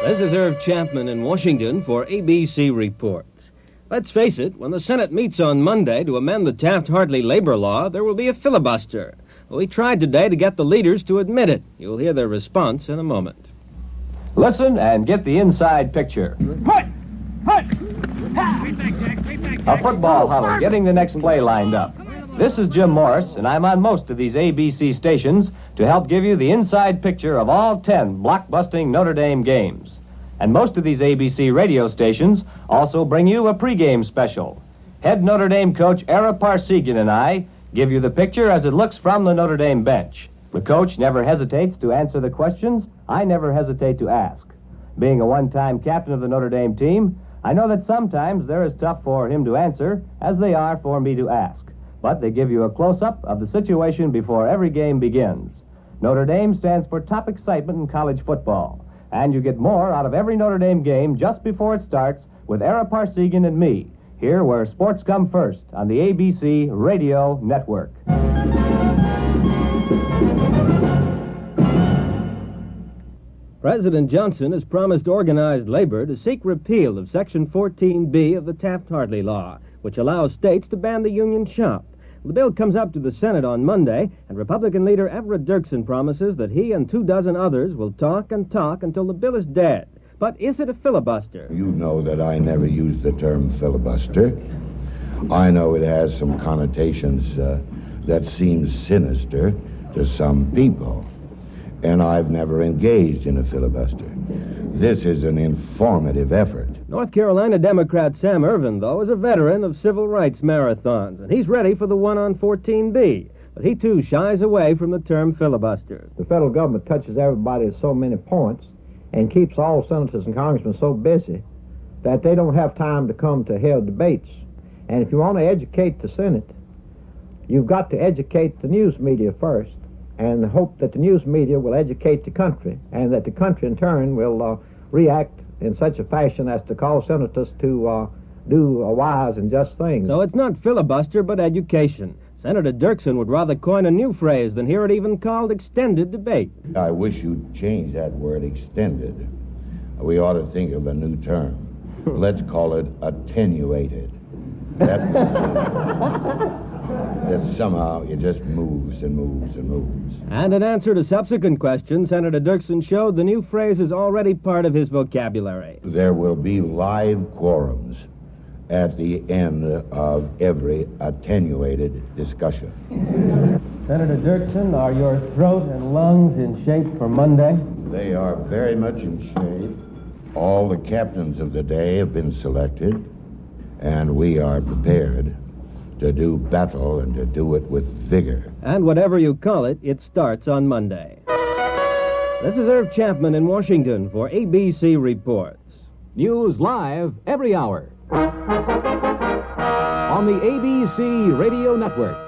This is IRV Chapman in Washington for ABC Reports. Let's face it, when the Senate meets on Monday to amend the Taft-Hartley labor law, there will be a filibuster. We tried today to get the leaders to admit it. You'll hear their response in a moment. Listen and get the inside picture. A football huddle getting the next play lined up. This is Jim Morris, and I'm on most of these ABC stations to help give you the inside picture of all 10 blockbusting Notre Dame games. And most of these ABC radio stations also bring you a pregame special. Head Notre Dame coach Ara Parsegian and I give you the picture as it looks from the Notre Dame bench. The coach never hesitates to answer the questions I never hesitate to ask. Being a one-time captain of the Notre Dame team, I know that sometimes they're as tough for him to answer as they are for me to ask. But they give you a close-up of the situation before every game begins. Notre Dame stands for top excitement in college football. And you get more out of every Notre Dame game just before it starts with Ara Parsegian and me, here where sports come first on the ABC Radio Network. President Johnson has promised organized labor to seek repeal of Section 14B of the Taft-Hartley law, which allows states to ban the union shop. The bill comes up to the Senate on Monday, and Republican leader Everett Dirksen promises that he and 24 others will talk and talk until the bill is dead. But is it a filibuster? You know that I never use the term filibuster. I know it has some connotations that seem sinister to some people, and I've never engaged in a filibuster. This is an informative effort. North Carolina Democrat Sam Ervin, though, is a veteran of civil rights marathons, and he's ready for the one on 14B. But he, too, shies away from the term filibuster. The federal government touches everybody at so many points and keeps all senators and congressmen so busy that they don't have time to come to held debates. And if you want to educate the Senate, you've got to educate the news media first and hope that the news media will educate the country and that the country in turn will react in such a fashion as to cause senators to do wise and just things. So it's not filibuster, but education. Senator Dirksen would rather coin a new phrase than hear it even called extended debate. I wish you'd change that word extended. We ought to think of a new term. Let's call it attenuated. That somehow it just moves and moves and moves. And in answer to subsequent questions, Senator Dirksen showed the new phrase is already part of his vocabulary. There will be live quorums at the end of every attenuated discussion. Senator Dirksen, are your throat and lungs in shape for Monday? They are very much in shape. All the captains of the day have been selected, and we are prepared to do battle and to do it with vigor. And whatever you call it, it starts on Monday. This is IRV Chapman in Washington for ABC Reports. News live every hour on the ABC Radio Network.